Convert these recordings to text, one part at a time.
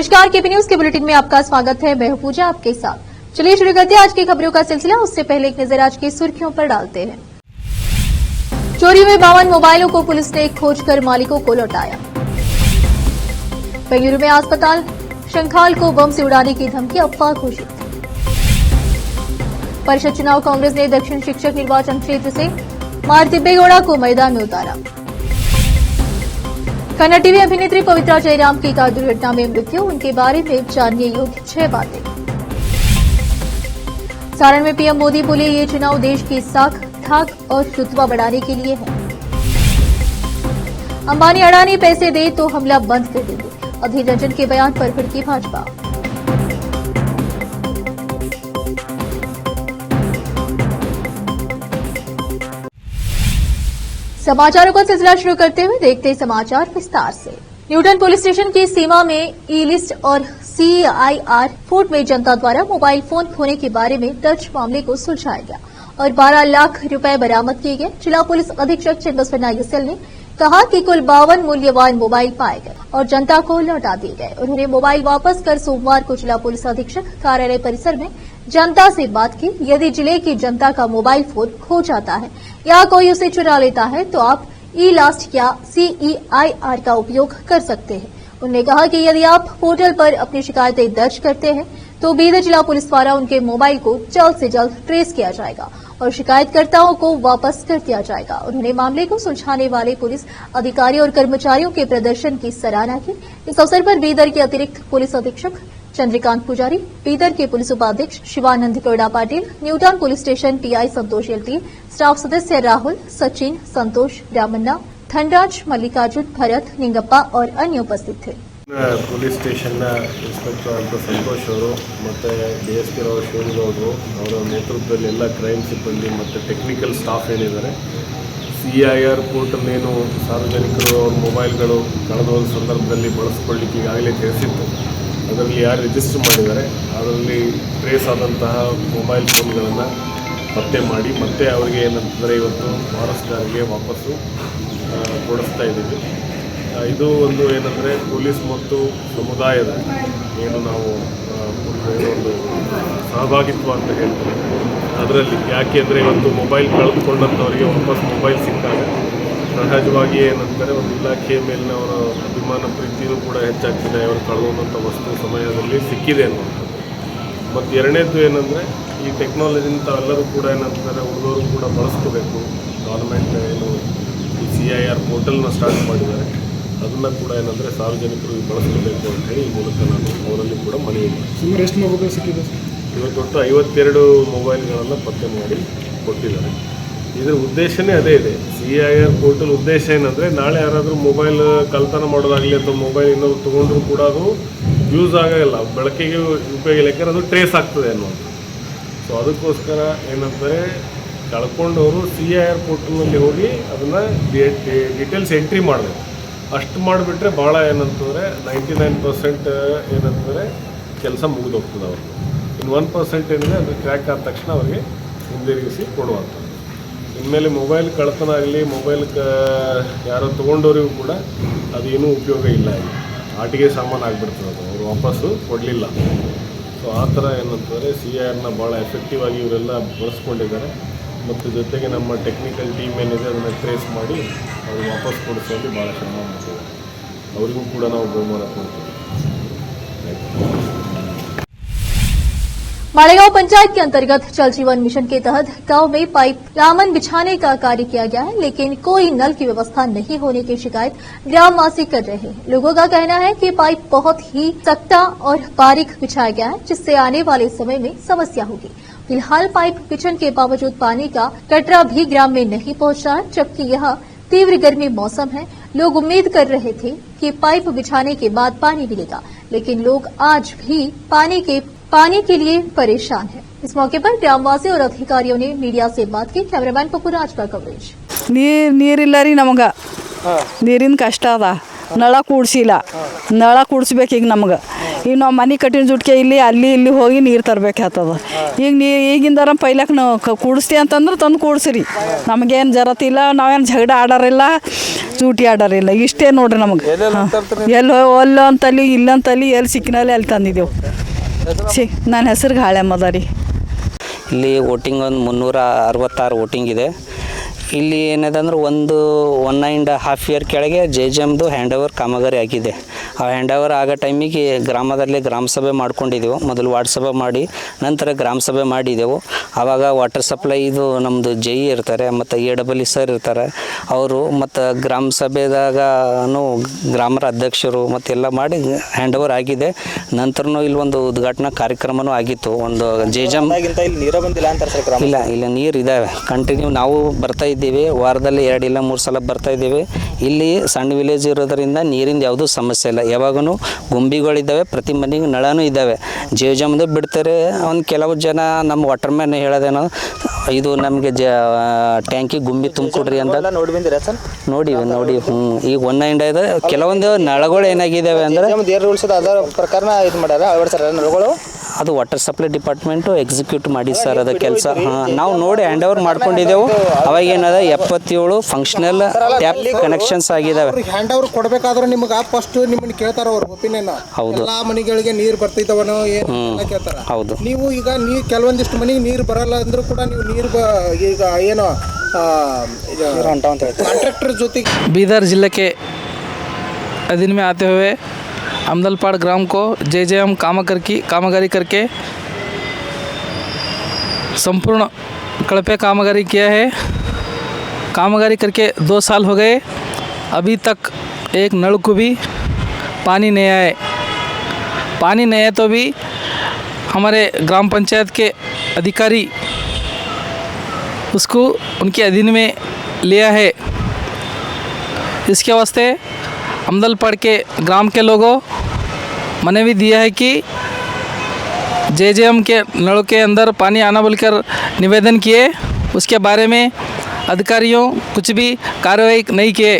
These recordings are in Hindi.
नमस्कार, केपी न्यूज के बुलेटिन में आपका स्वागत है। मैं हूं पूजा आपके साथ। चलिए शुरू करते हैं आज की खबरों का सिलसिला। उससे पहले एक नजर आज की सुर्खियों पर डालते हैं। चोरी हुए 52 मोबाइलों को पुलिस ने खोजकर मालिकों को लौटाया। बेंगलुरु में अस्पताल शंखाल को बम से उड़ाने की धमकी, अफवाह घोषित। परिषद चुनाव कांग्रेस ने दक्षिण शिक्षक निर्वाचन क्षेत्र से मारतिब्बेगौड़ा को मैदान में उतारा। कन्नड़ टीवी अभिनेत्री पवित्रा जयराम की कार दुर्घटना में मृत्यु, उनके बारे में जानने योग्य 6 बातें। सारण में पीएम मोदी बोले, ये चुनाव देश की साख ठाक और रुतबा बढ़ाने के लिए है। अंबानी अडानी पैसे दे तो हमला बंद कर देंगे, अधीर रंजन के बयान पर भड़की भाजपा। समाचारों का सिलसिला शुरू करते हुए देखते हैं समाचार विस्तार से। न्यूटन पुलिस स्टेशन की सीमा में ई लिस्ट और CIR फूड में जनता द्वारा मोबाइल फोन खोने के बारे में दर्ज मामले को सुलझाया गया और 12 लाख रुपए बरामद किए गए। जिला पुलिस अधीक्षक चिन्मस्वरना YSL ने कहा कि कुल 52 मूल्यवान मोबाइल पाए गए और जनता को लौटा दिए गए। उन्होंने मोबाइल वापस कर सोमवार को जिला पुलिस अधीक्षक कार्यालय परिसर में जनता से बात की। यदि जिले की जनता का मोबाइल फोन खो जाता है या कोई उसे चुरा लेता है तो आप ई लास्ट या CEIR का उपयोग कर सकते हैं। उन्होंने कहा कि यदि आप पोर्टल पर अपनी शिकायतें दर्ज करते हैं तो बीदर जिला पुलिस द्वारा उनके मोबाइल को जल्द से जल्द ट्रेस किया जाएगा और शिकायतकर्ताओं को वापस कर दिया जाएगा। उन्होंने मामले को सुलझाने वाले पुलिस अधिकारियों और कर्मचारियों के प्रदर्शन की सराहना की। इस अवसर पर बीदर के अतिरिक्त पुलिस अधीक्षक चंद्रकांत पुजारी, बीदर के पुलिस उपाध्यक्ष Shivanand Gowda Patil, Newton police station PI संतोष LT, स्टाफ सदस्य राहुल, सचिन, संतोष, रामन्ना, धनराज, मल्लिकार्जुन, भरत, निंगप्पा और अन्य उपस्थित थे। पुलिस स्टेशन इन्स्पेक्टर ಅಂತ ಸಂತೋಷ್ ಅವರು ಮತ್ತು DSP ರಾವ್ ಶಿವನಗೌಡರು ಅವರ ನೇತೃತ್ವದಲ್ಲಿ ಎಲ್ಲ ಕ್ರೈಮ್ ಸಿಬ್ಬಂದಿ ಮತ್ತು ಟೆಕ್ನಿಕಲ್ ಸ್ಟಾಫ್ ಏನಿದ್ದಾರೆ CIR ಪೋರ್ಟಲ್ ಏನು ಸಾರ್ವಜನಿಕರು ಅವ್ರ ಮೊಬೈಲ್ಗಳು ಕಳೆದ ಒಂದು ಸಂದರ್ಭದಲ್ಲಿ ಬಳಸ್ಕೊಳ್ಳಿಕ್ಕೆ ಈಗಾಗಲೇ ತಿಳಿಸಿತ್ತು, ಅದರಲ್ಲಿ ಯಾರು ರಿಜಿಸ್ಟರ್ ಮಾಡಿದ್ದಾರೆ ಅದರಲ್ಲಿ ಟ್ರೇಸ್ ಆದಂತಹ ಮೊಬೈಲ್ ಫೋನ್ಗಳನ್ನು ಪತ್ತೆ ಮಾಡಿ ಮತ್ತೆ ಅವರಿಗೆ ಏನಂತಂದರೆ ಇವತ್ತು ವಾರಸ್ದಾರಿಗೆ ವಾಪಸ್ಸು ಕೊಡಿಸ್ತಾ ಇದ್ದೀವಿ। ಇದು ಒಂದು ಏನಂದರೆ ಪೊಲೀಸ್ ಮತ್ತು ಸಮುದಾಯದ ಏನು ನಾವು ಒಂದು ಸಹಭಾಗಿತ್ವ ಅಂತ ಹೇಳ್ತೀವಿ, ಅದರಲ್ಲಿ ಯಾಕೆ ಅಂದರೆ ಇವತ್ತು ಮೊಬೈಲ್ ಕಳೆದುಕೊಂಡಂಥವರಿಗೆ ವಾಪಸ್ ಮೊಬೈಲ್ ಸಿಕ್ಕಾಗ ಸಹಜವಾಗಿ ಏನಂತಾರೆ ಒಂದು ಇಲಾಖೆಯ ಮೇಲಿನ ಅವರ ಅಭಿಮಾನ ಪ್ರೀತಿಯೂ ಕೂಡ ಹೆಚ್ಚಾಗ್ತದೆ, ಅವರು ಕಳೆದುಕೊಂಡಂಥ ವಸ್ತು ಸಮಯದಲ್ಲಿ ಸಿಕ್ಕಿದೆ ಅನ್ನೋದು। ಮತ್ತು ಎರಡನೇದು ಏನಂದರೆ ಈ ಟೆಕ್ನಾಲಜಿಂತ ಎಲ್ಲರೂ ಕೂಡ ಏನಂತಾರೆ ಉಳಿದವರು ಕೂಡ ಬಳಸ್ಕೋಬೇಕು। ಗೌರ್ಮೆಂಟ್ ಏನು ಈ CIR ಪೋರ್ಟಲ್ನ ಸ್ಟಾರ್ಟ್ ಮಾಡಿದ್ದಾರೆ, ಅದನ್ನು ಕೂಡ ಏನಂದರೆ ಸಾರ್ವಜನಿಕರು ಬಳಸ್ಕೋಬೇಕು ಅಂತೇಳಿ ಈ ಮೂಲಕ ನಾನು ಅವರಲ್ಲಿ ಕೂಡ ಮನವಿ ಮಾಡಿ ಸುಮಾರು ಎಷ್ಟು ಮೊಬೈಲ್ ಸಿಕ್ಕಿದೆ? ಇವತ್ತು ಒಟ್ಟು 52 ಮೊಬೈಲ್ಗಳನ್ನು ಪತ್ತೆ ಮಾಡಿ ಕೊಟ್ಟಿದ್ದಾರೆ। ಇದರ ಉದ್ದೇಶನೇ ಅದೇ ಇದೆ। CIR ಪೋರ್ಟಲ್ ಉದ್ದೇಶ ಏನಂದರೆ ನಾಳೆ ಯಾರಾದರೂ ಮೊಬೈಲ್ ಕಳ್ತನ ಮಾಡೋದಾಗಲಿ ಅಥವಾ ಮೊಬೈಲ್ ಇನ್ನೊಂದು ತೊಗೊಂಡ್ರೂ ಕೂಡ ಅದು ಯೂಸ್ ಆಗೋಲ್ಲ, ಬಳಕೆಗೆ ಉಪಯೋಗ ಇಲ್ಲ, ಯಾಕಂದರೆ ಅದು ಟ್ರೇಸ್ ಆಗ್ತದೆ ಅನ್ನೋದು। ಸೊ ಅದಕ್ಕೋಸ್ಕರ ಏನಂದರೆ ಕಳ್ಕೊಂಡವರು CIR ಪೋರ್ಟಲ್ನಲ್ಲಿ ಹೋಗಿ ಅದನ್ನು ಡೀಟೇಲ್ಸ್ ಎಂಟ್ರಿ ಮಾಡಬೇಕು। ಅಷ್ಟು ಮಾಡಿಬಿಟ್ರೆ ಭಾಳ ಏನಂತಂದರೆ 99% ಏನಂತಂದರೆ ಕೆಲಸ ಮುಗಿದೋಗ್ತದೆ ಅವ್ರಿಗೆ। ಇನ್ನು 1% ಏನಿದೆ ಅದು ಕ್ರ್ಯಾಕ್ ಆದ ತಕ್ಷಣ ಅವರಿಗೆ ಹಿಂದಿರುಗಿಸಿ ಕೊಡುವಂಥದ್ದು। ಇನ್ಮೇಲೆ ಮೊಬೈಲ್ ಕಳ್ತನ ಆಗಲಿ ಮೊಬೈಲ್ ಯಾರೋ ತೊಗೊಂಡವರಿಗೂ ಕೂಡ ಅದೇನೂ ಉಪಯೋಗ ಇಲ್ಲ, ಆಟಿಗೆ ಸಾಮಾನು ಆಗಿಬಿಡ್ತದೆ, ಅದು ಅವರು ವಾಪಸ್ಸು ಕೊಡಲಿಲ್ಲ। ಸೊ ಆ ಥರ ಏನಂತಂದರೆ CIRನ ಭಾಳ ಎಫೆಕ್ಟಿವ್ ಆಗಿ ಇವರೆಲ್ಲ ಬಳಸ್ಕೊಂಡಿದ್ದಾರೆ ಮತ್ತು ಜೊತೆಗೆ ನಮ್ಮ ಟೆಕ್ನಿಕಲ್ ಟೀಮ್ ಏನಿದೆ ಅದನ್ನು ಟ್ರೇಸ್ ಮಾಡಿ ಅವ್ರಿಗೆ ವಾಪಸ್ ಕೊಡಿಸೋದು ಭಾಳ ಶ್ರಮ ಮಾಡ್ತೀವಿ, ಅವರಿಗೂ ಕೂಡ ನಾವು ಬಹುಮಾನ ಕೊಡ್ತೀವಿ। माड़ेगांव पंचायत के अंतर्गत जल जीवन मिशन के तहत गांव में पाइप लामन बिछाने का कार्य किया गया है, लेकिन कोई नल की व्यवस्था नहीं होने की शिकायत ग्रामवासी कर रहे हैं। लोगों का कहना है कि पाइप बहुत ही सख्ता और बारीक बिछाया गया है, जिससे आने वाले समय में समस्या होगी। फिलहाल पाइप बिछने के बावजूद पानी का कटरा भी ग्राम में नहीं पहुंच रहा है, जबकि यह तीव्र गर्मी मौसम है। लोग उम्मीद कर रहे थे कि पाइप बिछाने के बाद पानी मिलेगा, लेकिन लोग आज भी पानी के लिए परेशान है। इस मौके पर ग्रामवासी और अधिकारियों ने मीडिया से बात की। कैमरामैन पप्पू राज का कवरेज। ನೀರಿಲ್ಲ ರೀ, ನಮಗೆ ನೀರಿನ ಕಷ್ಟ ಅದ। ನಳ ಕೂಡಿಸಿಲ್ಲ. ನಳ ಕೂಡಿಸ್ಬೇಕು ಈಗ ನಮ್ಗೆ. ಈಗ ನಾವು ಮನೆ ಕಟ್ಟಿನ ಜುಟ್ಕೆ ಇಲ್ಲಿ ಅಲ್ಲಿ ಇಲ್ಲಿ ಹೋಗಿ ನೀರು ತರಬೇಕಾಗ್ತದ. ಈಗ ಈಗಿಂದಾರ ಪೈಲಕ್ಕೆ ನಾವು ಕೂಡಿಸ್ತಿ ಅಂತಂದ್ರೆ ತಂದು ಕೂಡಿಸ್ರಿ. ನಮಗೇನು ಜರತಿಲ್ಲ, ನಾವೇನು ಜಗಳ ಆಡೋರಿಲ್ಲ, ಚೂಟಿ ಆಡೋರಿಲ್ಲ. ಇಷ್ಟೇ ನೋಡ್ರಿ ನಮಗೆ. ಎಲ್ಲಿ ಒಲ್ಲ ಅಂತಲ್ಲಿ ಇಲ್ಲಂತಲ್ಲಿ ಎಲ್ಲಿ ಸಿಕ್ಕಿನಲ್ಲಿ ಅಲ್ಲಿ ತಂದಿದ್ದೆವು. ನನ್ನ ಹೆಸರು ಗಾಳ್ಯಮ್ಮದ ರೀ. ಇಲ್ಲಿ ವೋಟಿಂಗ್ ಒಂದು 366 ವೋಟಿಂಗ್ ಇದೆ. ಇಲ್ಲಿ ಏನಿದೆ ಅಂದ್ರೆ 1.5 ಇಯರ್ ಕೆಳಗೆ JJMದು ಹ್ಯಾಂಡ್ ಓವರ್ ಕಾಮಗಾರಿ ಆಗಿದೆ. ಆ ಹ್ಯಾಂಡ್ ಓವರ್ ಆಗೋ ಟೈಮಿಗೆ ಗ್ರಾಮದಲ್ಲಿ ಗ್ರಾಮ ಸಭೆ ಮಾಡ್ಕೊಂಡಿದ್ದೆವು. ಮೊದಲು ವಾರ್ಡ್ ಸಭೆ ಮಾಡಿ ನಂತರ ಗ್ರಾಮ ಸಭೆ ಮಾಡಿದೆವು. ಆವಾಗ ವಾಟರ್ ಸಪ್ಲೈ ಇದು ನಮ್ಮದು JE ಇರ್ತಾರೆ ಮತ್ತು AEE ಸರ್ ಇರ್ತಾರೆ ಅವರು, ಮತ್ತು ಗ್ರಾಮ ಸಭೆದಾಗೂ ಗ್ರಾಮರ ಅಧ್ಯಕ್ಷರು ಮತ್ತೆಲ್ಲ ಮಾಡಿ ಹ್ಯಾಂಡ್ ಓವರ್ ಆಗಿದೆ. ನಂತರನೂ ಇಲ್ಲಿ ಒಂದು ಉದ್ಘಾಟನಾ ಕಾರ್ಯಕ್ರಮವೂ ಆಗಿತ್ತು. ಒಂದು JJM ನೀರು ಬಂದಿಲ್ಲ ಅಂತಾರೆ ಸರ್. ಇಲ್ಲ ನೀರು ಇದ್ದಾವೆ, ಕಂಟಿನ್ಯೂ ನಾವು ಬರ್ತಾ ಇದ್ದೀವಿ. ವಾರದಲ್ಲಿ 2 ಇಲ್ಲ 3 ಸಲ ಬರ್ತಾ ಇದ್ದೀವಿ. ಇಲ್ಲಿ ಸಣ್ಣ ವಿಲೇಜ್ ಇರೋದರಿಂದ ನೀರಿಂದ ಯಾವುದೂ ಸಮಸ್ಯೆ ಇಲ್ಲ. ಯಾವಾಗೂ ಗುಂಬಿಗಳಿದ್ದಾವೆ, ಪ್ರತಿ ಮನೆಗೆ ನಳನೂ ಇದ್ದಾವೆ. JJMದು ಬಿಡ್ತಾರೆ. ಒಂದು ಕೆಲವು ಜನ ನಮ್ಮ ವಾಟರ್ಮ್ಯಾನ್ ಹೇಳೋದೇನೋ ಇದು ನಮಗೆ ಟ್ಯಾಂಕಿ ಗುಂಬಿ ತುಂಬಿಕೊಡ್ರಿ ಅಂತ ನೋಡಿ ಈಗ ಇದೆ. ಕೆಲವೊಂದು ನಳಗಳು ಏನಾಗಿದ್ದಾವೆ ಅಂದರೆ ಅದು ವಾಟರ್ ಸಪ್ಲೈ ಡಿಪಾರ್ಟ್ಮೆಂಟು ಎಕ್ಸಿಕ್ಯೂಟ್ ಮಾಡಿ ಸರ್ ಅದು ಕೆಲಸ. ನಾವು ನೋಡಿ ಹ್ಯಾಂಡ್ ಓವರ್ ಮಾಡ್ಕೊಂಡಿದ್ದೆವು. ಅವಾಗ ಏನದ 77 ಫಂಕ್ಷನಲ್ ಟ್ಯಾಪ್ ಕನೆಕ್ಷನ್ಸ್ ಆಗಿದ್ದಾವೆ. ಹ್ಯಾಂಡ್ ಓವರ್ ಕೊಡಬೇಕಾದ್ರೆ ನಿಮಗೆ ಫಸ್ಟ್ ನಿಮ್ಮನ್ನು ಕೇಳ್ತಾರ ಅವ್ರ ಒಪಿನಿಯನ್. ಹೌದು, ಎಲ್ಲ ಮನೆಗಳಿಗೆ ನೀರು ಬರ್ತಿದ್ದವನೋ ಏನು ಕೇಳ್ತಾರ. ಹೌದು, ನೀವು ಈಗ ಕೆಲವೊಂದಿಷ್ಟು ಮನೆಗೆ ನೀರು ಬರಲ್ಲ ಅಂದ್ರೂ ಕೂಡ ನೀವು ನೀರು ಈಗ ಏನೋ ಕಾಂಟ್ರಾಕ್ಟರ್ ಜೊತೆಗೆ बीदर जिले के अधीन में आते हुए अमदलपाड़ ग्राम को JJM कामगारी करके संपूर्ण कड़पे कामगारी किया है। कामगारी करके 2 साल हो गए, अभी तक एक नल को भी पानी नहीं आए। पानी नहीं है तो भी हमारे ग्राम पंचायत के अधिकारी उसको उनके अधीन में लिया है। इसके वास्ते अमदलपाड़ के ग्राम के लोगों मैंने भी दिया है कि JJM के नलों के अंदर पानी आना बोलकर निवेदन किए। उसके बारे में अधिकारियों कुछ भी कार्रवाई नहीं किए।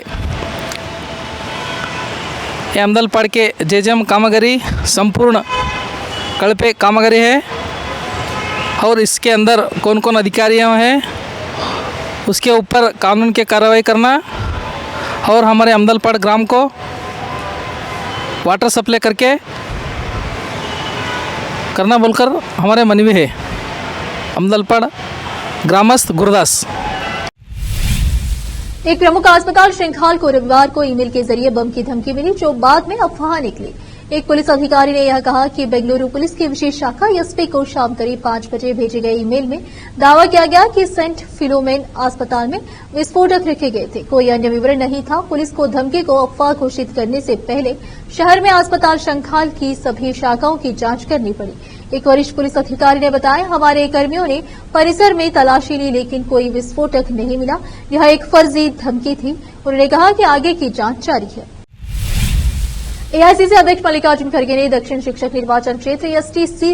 ये अमदलपाड़ के JJM कामगारी संपूर्ण कड़पे कामगारी है और इसके अंदर कौन कौन अधिकारियों हैं उसके ऊपर कानून के कार्रवाई करना और हमारे अमदलपाड़ ग्राम को वाटर सप्लाई करके करना बोलकर हमारे मनवी है। अमदलपाड़ ग्रामस्थ गुरदास। एक प्रमुख अस्पताल श्रृंखला को रविवार को ईमेल के जरिए बम की धमकी मिली, जो बाद में अफवाह निकली। एक पुलिस अधिकारी ने यह कहा कि बेंगलुरु पुलिस की विशेष शाखा एसपी को शाम करीब 5 बजे भेजे गए ईमेल में दावा किया गया कि सेंट फिलोमेन अस्पताल में विस्फोटक रखे गए थे। कोई अन्य विवरण नहीं था। पुलिस को धमकी को अफवाह घोषित करने से पहले शहर में अस्पताल श्रृंखला की सभी शाखाओं की जांच करनी पड़ी। एक वरिष्ठ पुलिस अधिकारी ने बताया, हमारे कर्मियों ने परिसर में तलाशी ली लेकिन कोई विस्फोटक नहीं मिला। यह एक फर्जी धमकी थी। उन्होंने कहा कि आगे की जांच जारी है। एआईसीसी अध्यक्ष मल्लिकार्जुन खड़गे ने दक्षिण शिक्षक निर्वाचन क्षेत्र एसटीसी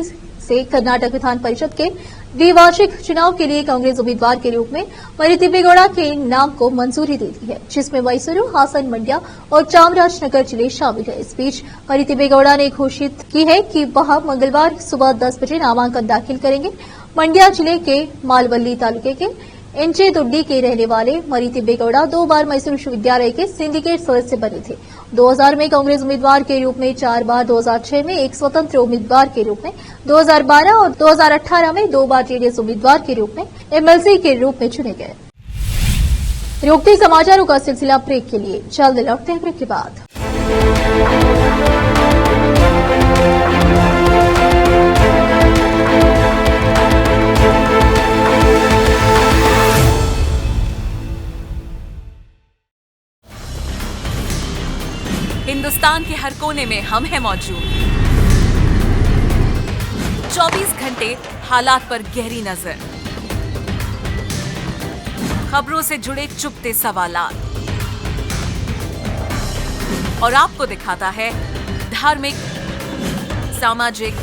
से कर्नाटक विधान परिषद के द्विवार्षिक चुनाव के लिए कांग्रेस उम्मीदवार के रूप में मरी तिब्बेगौड़ा के नाम को मंजूरी दे दी है, जिसमें मैसूरू, हासन, मंड्या और चामराजनगर जिले शामिल है। इस बीच मरी तिब्बेगौड़ा ने घोषित की है कि वह मंगलवार सुबह 10 बजे नामांकन दाखिल करेंगे। मंड्या जिले के मालवल्ली तालुके के एंचेदुड्डी के रहने वाले मरी तिब्बेगौड़ा 2 बार मैसूर विश्वविद्यालय के सिंडिकेट सदस्य बने थे। 2000 में कांग्रेस उम्मीदवार के रूप में 4 बार, 2006 में एक स्वतंत्र उम्मीदवार के रूप में, 2012 और 2018 में 2 बार जेडीएस उम्मीदवार के रूप में एमएलसी के रूप में चुने गए। रोकते समाचारों का सिलसिला ब्रेक के लिए, जल्द लौटते हैं ब्रेक के बाद। हिंदुस्तान के हर कोने में हम हैं मौजूद। 24 घंटे हालात पर गहरी नजर, खबरों से जुड़े चुपते सवालात और आपको दिखाता है धार्मिक, सामाजिक,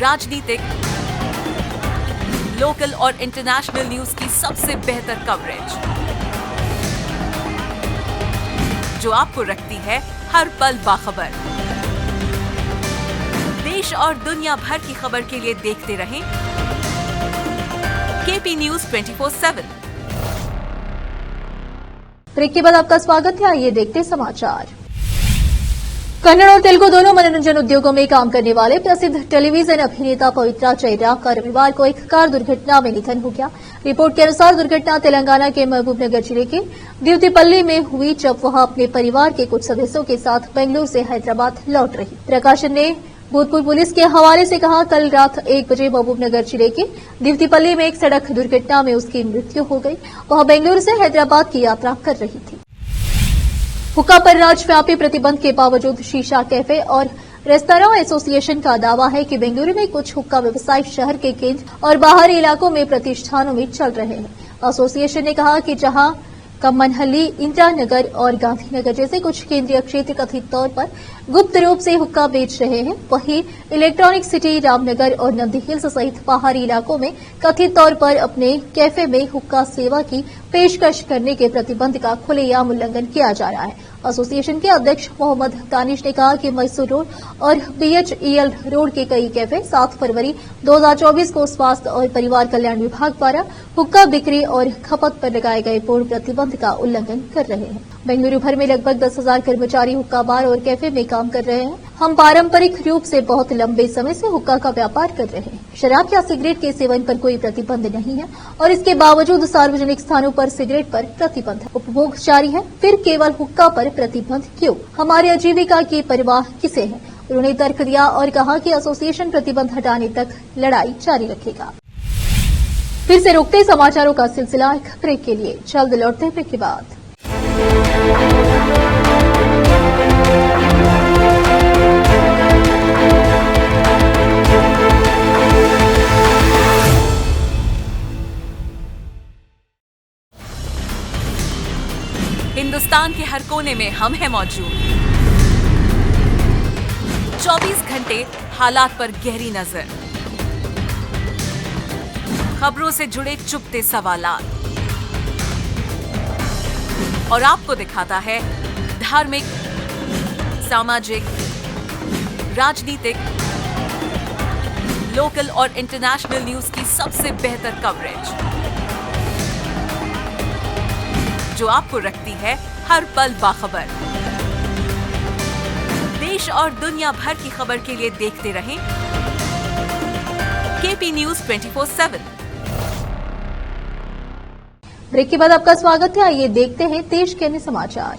राजनीतिक, लोकल और इंटरनेशनल न्यूज की सबसे बेहतर कवरेज। जो आपको रखती है हर पल बाखबर। देश और दुनिया भर की खबर के लिए देखते रहें केपी न्यूज 24/7। ब्रेक के बाद आपका स्वागत है। आइए देखते समाचार। कन्नड़ और तेलुगु दोनों मनोरंजन उद्योगों में काम करने वाले प्रसिद्ध टेलीविजन अभिनेता पवित्रा चैरा का रविवार को एक कार दुर्घटना में निधन हो गया। रिपोर्ट के अनुसार दुर्घटना तेलंगाना के महबूबनगर जिले के दिवतिपल्ली में हुई, जब वह अपने परिवार के कुछ सदस्यों के साथ बेंगलुरु से हैदराबाद लौट रही। प्रकाशन ने भूतपूर्व पुलिस के हवाले से कहा, कल रात 1 बजे महबूबनगर जिले के दिवतिपल्ली में एक सड़क दुर्घटना में उसकी मृत्यु हो गई। वह बेंगलुरु से हैदराबाद की यात्रा कर रही थी। हुक्का पर राज्यव्यापी प्रतिबंध के बावजूद शीशा कैफे और रेस्तरां एसोसिएशन का दावा है कि बेंगलुरु में कुछ हुक्का व्यवसाय शहर के केंद्र और बाहरी इलाकों में प्रतिष्ठानों में चल रहे हैं। एसोसिएशन ने कहा कि जहां कम्मनहल्ली, इंदिरा नगर और गांधीनगर जैसे कुछ केंद्रीय क्षेत्र कथित तौर पर गुप्त रूप से हुक्का बेच रहे हैं, वहीं इलेक्ट्रॉनिक सिटी, रामनगर और नंदी हिल्स सहित पहाड़ी इलाकों में कथित तौर पर अपने कैफे में हुक्का सेवा की पेशकश करने के प्रतिबंध का खुलेआम उल्लंघन किया जा रहा है। एसोसिएशन के अध्यक्ष मोहम्मद दानिश ने कहा कि मैसूर रोड और बीएचईएल रोड के कई कैफे 7 फरवरी 2024 को स्वास्थ्य और परिवार कल्याण विभाग द्वारा हुक्का बिक्री और खपत पर लगाए गए पूर्ण प्रतिबंध का उल्लंघन कर रहे हैं। बेंगलुरु भर में लगभग 10,000 कर्मचारी हुक्का बार और कैफे में काम कर रहे हैं। हम पारंपरिक रूप से बहुत लंबे समय से हुक्का का व्यापार कर रहे हैं। शराब या सिगरेट के सेवन पर कोई प्रतिबंध नहीं है और इसके बावजूद सार्वजनिक स्थानों पर सिगरेट पर प्रतिबंध है। उपभोग जारी है, फिर केवल हुक्का पर प्रतिबंध क्यों? हमारी आजीविका की परवाह किसे है? उन्होंने तर्क दिया और कहा कि एसोसिएशन प्रतिबंध हटाने तक लड़ाई जारी रखेगा। फिर से रोकते समाचारों का सिलसिला एक ब्रेक के लिए, जल्द लौटते ब्रेक के बाद। हिंदुस्तान के हर कोने में हम हैं मौजूद। 24 घंटे हालात पर गहरी नजर, खबरों से जुड़े चुपते सवालात और आपको दिखाता है धार्मिक, सामाजिक, राजनीतिक, लोकल और इंटरनेशनल न्यूज की सबसे बेहतर कवरेज, जो आपको रखती है हर पल बाखबर। देश और दुनिया भर की खबर के लिए देखते रहें केपी न्यूज 24/7। ब्रेक के बाद आपका स्वागत है। आइए देखते हैं देश के अन्य समाचार।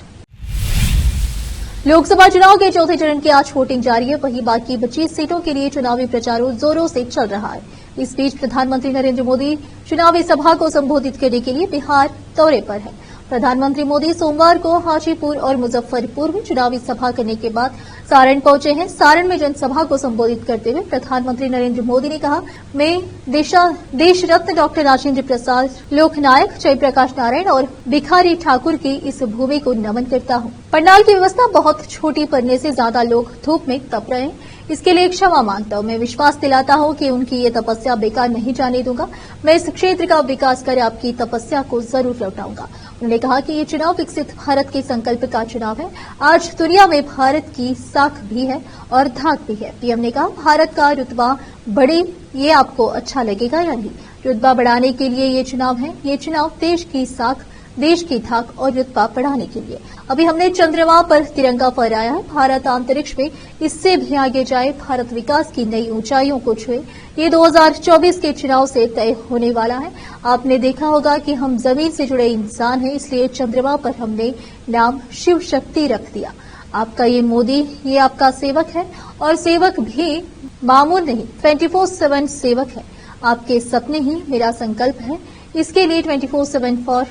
लोकसभा चुनाव के चौथे चरण की आज वोटिंग जारी है, वहीं बाकी बची सीटों के लिए चुनावी प्रचार जोरों से चल रहा है। इस बीच प्रधानमंत्री नरेंद्र मोदी चुनावी सभा को संबोधित करने के लिए बिहार दौरे पर है। प्रधानमंत्री मोदी सोमवार को हाजीपुर और मुजफ्फरपुर में चुनावी सभा करने के बाद सारण पहुंचे हैं। सारण में जनसभा को संबोधित करते हुए प्रधानमंत्री नरेंद्र मोदी ने कहा, मैं देश रत्न डॉक्टर राजेंद्र प्रसाद, लोकनायक जयप्रकाश नारायण और भिखारी ठाकुर की इस भूमि को नमन करता हूं। पंडाल की व्यवस्था बहुत छोटी पड़ने से ज्यादा लोग धूप में तप रहे हैं, इसके लिए क्षमा मांगता हूं। मैं विश्वास दिलाता हूं कि उनकी ये तपस्या बेकार नहीं जाने दूंगा। मैं इस क्षेत्र का विकास कर आपकी तपस्या को जरूर लौटाऊंगा। उन्होंने कहा कि ये चुनाव विकसित भारत के संकल्प का चुनाव है। आज दुनिया में भारत की साख भी है और धाक भी है। पीएम ने कहा, भारत का रुतबा बढ़े, ये आपको अच्छा लगेगा या नहीं? रुतबा बढ़ाने के लिए ये चुनाव है। ये चुनाव देश की साख, देश की धाक और रुतबा बढ़ाने के लिए। अभी हमने चंद्रमा पर तिरंगा फहराया है। भारत अंतरिक्ष में इससे भी आगे जाए, भारत विकास की नई ऊंचाइयों को छुए, ये 2024 के चुनाव से तय होने वाला है। आपने देखा होगा कि हम जमीन से जुड़े इंसान हैं, इसलिए चंद्रमा पर हमने नाम शिव शक्ति रख दिया। आपका ये मोदी, ये आपका सेवक है और सेवक भी मामूल नहीं, 24/7 सेवक है। आपके सपने ही मेरा संकल्प है। इसके लिए 24/7 फॉर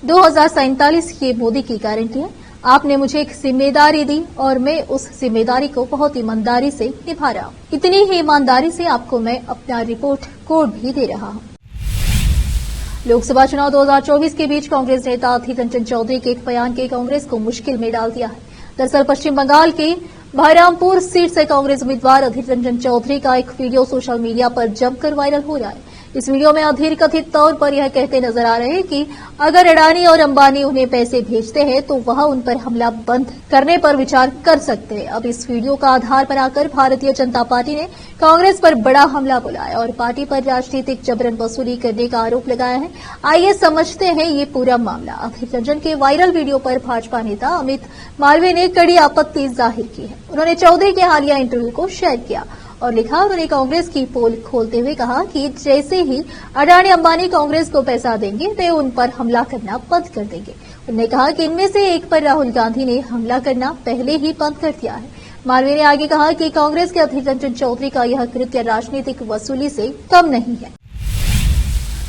2047 ये मोदी की गारंटी है। आपने मुझे एक जिम्मेदारी दी और मैं उस जिम्मेदारी को बहुत ईमानदारी से निभा रहा हूं। इतनी ही ईमानदारी से आपको मैं अपना रिपोर्ट कोड भी दे रहा हूं। लोकसभा चुनाव 2024 के बीच कांग्रेस नेता अधीर रंजन चौधरी के एक बयान के कांग्रेस को मुश्किल में डाल दिया है। दरअसल पश्चिम बंगाल के बहरामपुर सीट से कांग्रेस उम्मीदवार अधीर रंजन चौधरी का एक वीडियो सोशल मीडिया पर जमकर वायरल हो रहा है। इस वीडियो में अधीर कथित तौर पर यह कहते नजर आ रहे हैं कि अगर अडानी और अंबानी उन्हें पैसे भेजते हैं तो वह उन पर हमला बंद करने पर विचार कर सकते हैं। अब इस वीडियो का आधार बनाकर भारतीय जनता पार्टी ने कांग्रेस पर बड़ा हमला बोलाया और पार्टी पर राजनीतिक जबरन वसूली करने का आरोप लगाया है। आइए समझते हैं ये पूरा मामला। अधीर रंजन के वायरल वीडियो पर भाजपा नेता अमित मालवीय ने कड़ी आपत्ति जाहिर की है। उन्होंने चौधरी के हालिया इंटरव्यू को शेयर किया और लिखा, उन्होंने कांग्रेस की पोल खोलते हुए कहा कि जैसे ही अडानी अंबानी कांग्रेस को पैसा देंगे वे उन पर हमला करना बंद कर देंगे। उन्होंने कहा कि इनमें से एक पर राहुल गांधी ने हमला करना पहले ही बंद कर दिया है। मालवीय ने आगे कहा कि कांग्रेस के अधीर रंजन चौधरी का यह कृत्य राजनीतिक वसूली से कम नहीं है।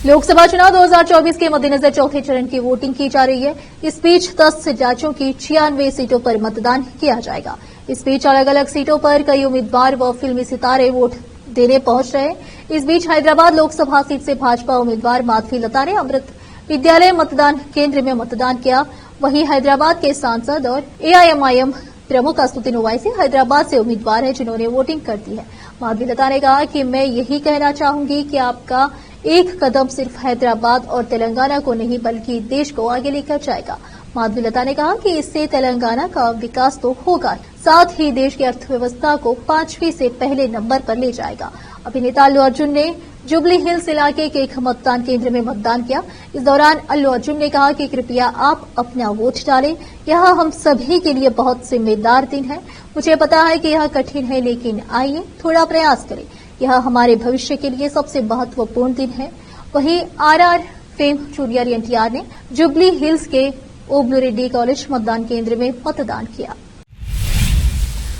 लोकसभा चुनाव 2024 के मद्देनजर चौथे चरण की वोटिंग की जा रही है। इस बीच 10 राज्यों की 96 सीटों पर मतदान किया जाएगा। इस बीच अलग अलग सीटों पर कई उम्मीदवार व फिल्मी सितारे वोट देने पहुंच रहे हैं। इस बीच हैदराबाद लोकसभा सीट से भाजपा उम्मीदवार माधवी लता ने अमृत विद्यालय मतदान केंद्र में मतदान किया। वहीं हैदराबाद के सांसद और एआईएमआईएम प्रमुख असदुद्दीन ओवैसी हैदराबाद से उम्मीदवार हैं जिन्होंने वोटिंग कर दी है। माधवी लता ने कहा कि मैं यही कहना चाहूंगी कि आपका एक कदम सिर्फ हैदराबाद और तेलंगाना को नहीं बल्कि देश को आगे लेकर जाएगा। माधवी लता ने कहा कि इससे तेलंगाना का विकास तो होगा, साथ ही देश की अर्थव्यवस्था को 5वीं से पहले नंबर पर ले जाएगा। अभिनेता अल्लू अर्जुन ने जुबली हिल्स इलाके के एक मतदान केंद्र में मतदान किया। इस दौरान अल्लू अर्जुन ने कहा कि कृपया आप अपना वोट डालें। यह हम सभी के लिए बहुत जिम्मेदार दिन है। मुझे पता है कि यह कठिन है, लेकिन आइए थोड़ा प्रयास करें। यह हमारे भविष्य के लिए सबसे महत्वपूर्ण दिन है। वहीं आरआर फेम जूनियर एनटीआर ने जुबली हिल्स के ओबलू रेड्डी कॉलेज मतदान केंद्र में मतदान किया।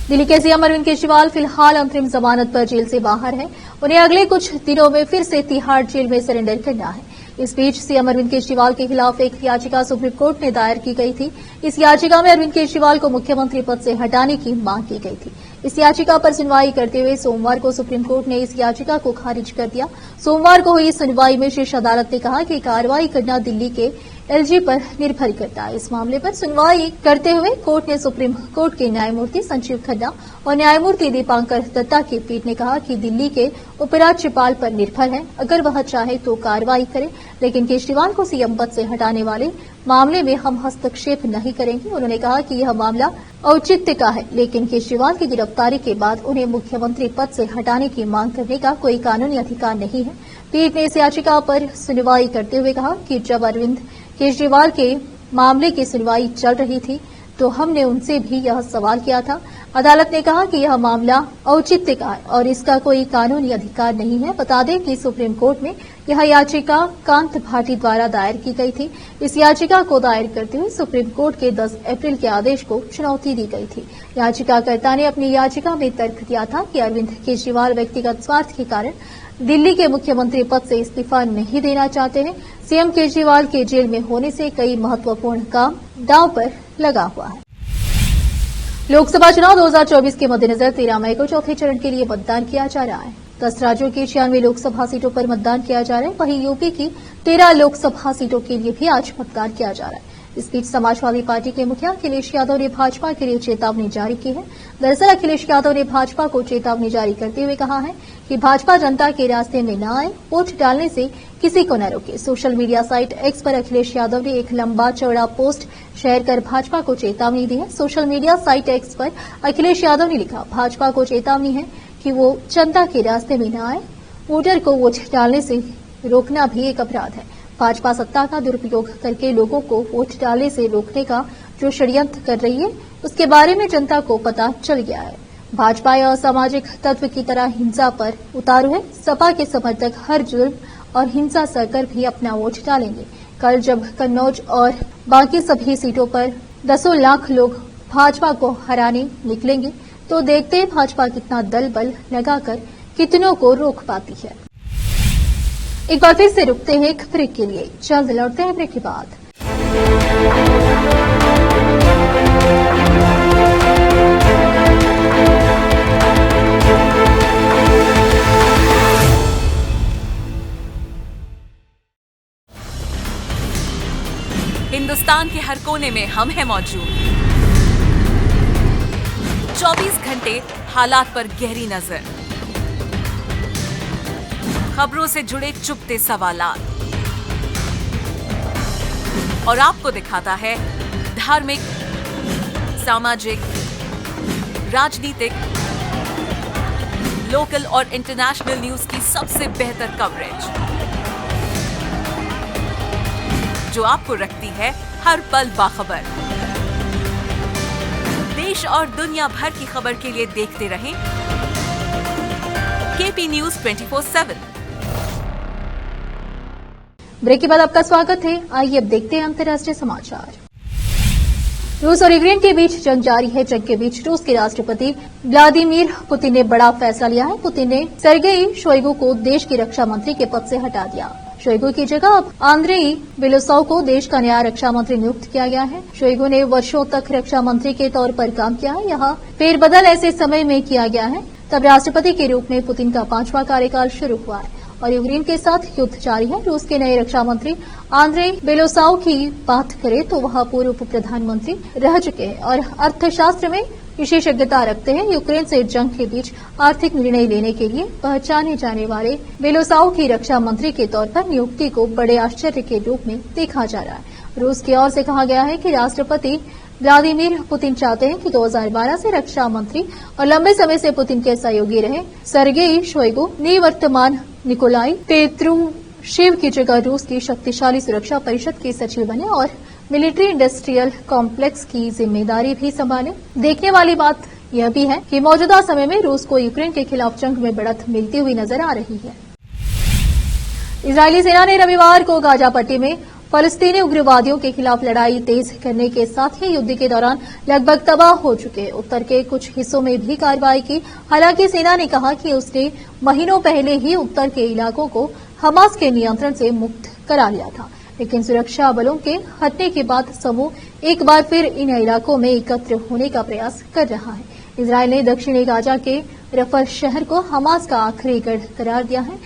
दिल्ली के सीएम अरविंद केजरीवाल फिलहाल अंतरिम जमानत पर जेल से बाहर हैं। उन्हें अगले कुछ दिनों में फिर से तिहाड़ जेल में सरेंडर करना है। इस बीच सीएम अरविंद केजरीवाल के खिलाफ एक याचिका सुप्रीम कोर्ट में दायर की गई थी। इस याचिका में अरविंद केजरीवाल को मुख्यमंत्री पद से हटाने की मांग की गई थी। इस याचिका पर सुनवाई करते हुए सोमवार को सुप्रीम कोर्ट ने इस याचिका को खारिज कर दिया। सोमवार को हुई सुनवाई में शीर्ष अदालत ने कहा कि कार्रवाई करना दिल्ली के एलजी पर निर्भर करता है। इस मामले पर सुनवाई करते हुए कोर्ट ने सुप्रीम कोर्ट के न्यायमूर्ति संजीव खन्ना और न्यायमूर्ति दीपांकर दत्ता की पीठ ने कहा कि दिल्ली के उपराज्यपाल पर निर्भर है, अगर वह चाहे तो कार्रवाई करे, लेकिन केजरीवाल को सीएम पद से हटाने वाले मामले में हम हस्तक्षेप नहीं करेंगे। उन्होंने कहा कि यह मामला औचित्य का है, लेकिन केजरीवाल की गिरफ्तारी के बाद उन्हें मुख्यमंत्री पद से हटाने की मांग करने का कोई कानूनी अधिकार नहीं है। पीठ ने इस याचिका पर सुनवाई करते हुए कहा कि जब अरविंद केजरीवाल के मामले की सुनवाई चल रही थी तो हमने उनसे भी यह सवाल किया था। अदालत ने कहा कि यह मामला औचित्य का है और इसका कोई कानूनी अधिकार नहीं है। बता दें कि सुप्रीम कोर्ट में यह याचिका कांत भाटी द्वारा दायर की गई थी। इस याचिका को दायर करते हुए सुप्रीम कोर्ट के 10 अप्रैल के आदेश को चुनौती दी गई थी। याचिकाकर्ता ने अपनी याचिका में तर्क दिया था कि अरविंद केजरीवाल व्यक्तिगत स्वार्थ के कारण दिल्ली के मुख्यमंत्री पद से इस्तीफा नहीं देना चाहते हैं। सीएम केजरीवाल के जेल में होने से कई महत्वपूर्ण काम दांव पर लगा हुआ है। लोकसभा चुनाव 2024 के मद्देनजर 13 मई को चौथे चरण के लिए मतदान किया जा रहा है। 10 राज्यों की 96 लोकसभा सीटों पर मतदान किया जा रहा है। वहीं यूपी की 13 लोकसभा सीटों के लिए भी आज मतदान किया जा रहा है। इस बीच समाजवादी पार्टी के मुखिया अखिलेश यादव ने भाजपा के लिए चेतावनी जारी की है। दरअसल अखिलेश यादव ने भाजपा को चेतावनी जारी करते हुए कहा है कि भाजपा जनता के रास्ते में न आए, वोट डालने से किसी को न रोके। सोशल मीडिया साइट एक्स पर अखिलेश यादव ने एक लंबा चौड़ा पोस्ट शेयर कर भाजपा को चेतावनी दी है। सोशल मीडिया साइट एक्स पर अखिलेश यादव ने लिखा, भाजपा को चेतावनी है कि वो जनता के रास्ते में न आए, वोटर को वोट डालने से रोकना भी एक अपराध है। भाजपा सत्ता का दुरुपयोग करके लोगों को वोट डालने से रोकने का जो षड्यंत्र कर रही है उसके बारे में जनता को पता चल गया है। भाजपा असामाजिक तत्व की तरह हिंसा पर उतारू है। सपा के समर्थक हर जुर्म और हिंसा सहकर भी अपना वोट डालेंगे। कल जब कन्नौज और बाकी सभी सीटों पर 10 लाख लोग भाजपा को हराने निकलेंगे तो देखते हैं भाजपा कितना दल बल लगाकर कितनों को रोक पाती है। एक बार फिर से रुकते हैं एक ब्रेक के लिए, जल्द लौटते हैं ब्रेक के बाद। हिंदुस्तान के हर कोने में हम हैं मौजूद। 24 घंटे हालात पर गहरी नजर, खबरों से जुड़े चुपते सवालात और आपको दिखाता है धार्मिक, सामाजिक, राजनीतिक, लोकल और इंटरनेशनल न्यूज की सबसे बेहतर कवरेज जो आपको रखती है हर पल बाखबर। देश और दुनिया भर की खबर के लिए देखते रहें केपी न्यूज 24/7। ब्रेक के बाद आपका स्वागत है। आइए अब देखते हैं अंतर्राष्ट्रीय समाचार। रूस और यूक्रेन के बीच जंग जारी है। जंग के बीच रूस के राष्ट्रपति व्लादिमीर पुतिन ने बड़ा फैसला लिया है। पुतिन ने सर्गेई शोइगु को देश के रक्षा मंत्री के पद से हटा दिया। शोइगु की जगह अब आंद्रेई बेलोसोव को देश का नया रक्षा मंत्री नियुक्त किया गया है। शोइगु ने वर्षों तक रक्षा मंत्री के तौर पर काम किया है। यहाँ फेरबदल ऐसे समय में किया गया है तब राष्ट्रपति के रूप में पुतिन का 5वां कार्यकाल शुरू हुआ है और यूक्रेन के साथ युद्ध जारी है। रूस के नए रक्षा मंत्री आंद्रेई बेलोसोव की बात करें तो वह पूर्व उप प्रधानमंत्री रह चुके हैं और अर्थशास्त्र में विशेषज्ञता रखते हैं। यूक्रेन से जंग के बीच आर्थिक निर्णय लेने के लिए पहचाने जाने वाले बेलोसोव की रक्षा मंत्री के तौर पर नियुक्ति को बड़े आश्चर्य के रूप में देखा जा रहा है। रूस की ओर से कहा गया है कि राष्ट्रपति व्लादिमीर पुतिन चाहते हैं कि 2012 से रक्षा मंत्री और लंबे समय से पुतिन के सहयोगी रहे सर्गेई शोइगु निवर्तमान निकोलाई पेत्रुशेव की जगह रूस की शक्तिशाली सुरक्षा परिषद के सचिव बने और मिलिट्री इंडस्ट्रियल कॉम्प्लेक्स की जिम्मेदारी भी संभाले। देखने वाली बात यह भी है कि मौजूदा समय में रूस को यूक्रेन के खिलाफ जंग में बढ़त मिलती हुई नजर आ रही है। इजरायली सेना ने रविवार को गाजा पट्टी में फलस्तीनी उग्रवादियों के खिलाफ लड़ाई तेज करने के साथ ही युद्ध के दौरान लगभग तबाह हो चुके उत्तर के कुछ हिस्सों में भी कार्रवाई की। हालांकि सेना ने कहा कि उसने महीनों पहले ही उत्तर के इलाकों को हमास के नियंत्रण से मुक्त करा लिया था, लेकिन सुरक्षा बलों के हटने के बाद समूह एक बार फिर इन इलाकों में एकत्र होने का प्रयास कर रहा है। इजरायल ने दक्षिणी गाजा के रफह शहर को हमास का आखिरी गढ़ करार दिया है।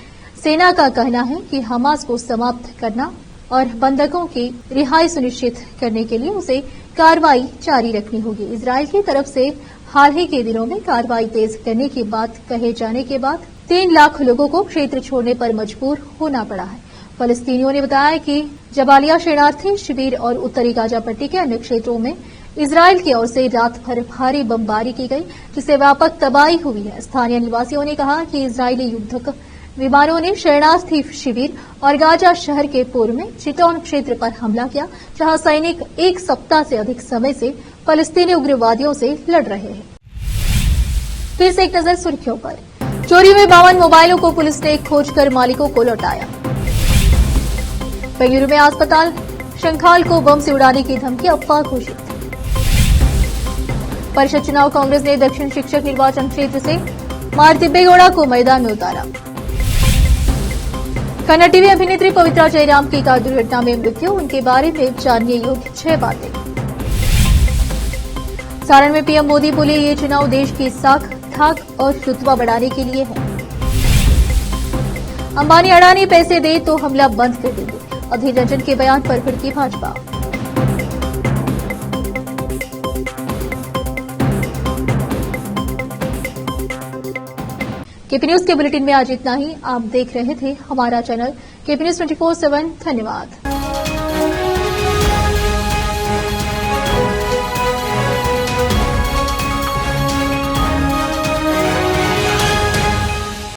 सेना का कहना है कि हमास को समाप्त करना और बंधकों की रिहाई सुनिश्चित करने के लिए उसे कार्रवाई जारी रखनी होगी। इजरायल की तरफ से हाल ही के दिनों में कार्रवाई तेज करने की बात कहे जाने के बाद 3 लाख लोगों को क्षेत्र छोड़ने पर मजबूर होना पड़ा है। फलस्तीनियों ने बताया कि जबालिया शरणार्थी शिविर और उत्तरी गाजा पट्टी के अन्य क्षेत्रों में इजरायल की ओर से रात भर भारी बमबारी की गई, जिससे व्यापक तबाही हुई है। स्थानीय निवासियों ने कहा कि इजरायली युद्धक विमानों ने शरणार्थी शिविर और गाजा शहर के पूर्व में चिटौन क्षेत्र पर हमला किया, जहां सैनिक 1 सप्ताह से अधिक समय से फलस्तीनी उग्रवादियों से लड़ रहे हैं। फिर से एक नजर सुर्खियों पर। चोरी हुए 52 मोबाइलों को पुलिस ने खोजकर मालिकों को लौटाया। बेंगलुरु में अस्पताल शंखाल को बम से उड़ाने की धमकी अफवाह घोषित। परिषद चुनाव कांग्रेस ने दक्षिण शिक्षक निर्वाचन क्षेत्र से मारतिब्बेगौड़ा को मैदान में उतारा। कन्नड़ टीवी अभिनेत्री पवित्रा जयराम की कार दुर्घटना में मृत्यु, उनके बारे में जानने योग्य 6 बातें। सारण में पीएम मोदी बोले ये चुनाव देश की साख ठाक और रुतबा बढ़ाने के लिए है। अंबानी अडानी पैसे दे तो हमला बंद कर देंगे, अधीर रंजन के बयान पर भड़की भाजपा। केपी न्यूज के बुलेटिन में आज इतना ही। आप देख रहे थे हमारा चैनल केपी न्यूज 24/7। धन्यवाद।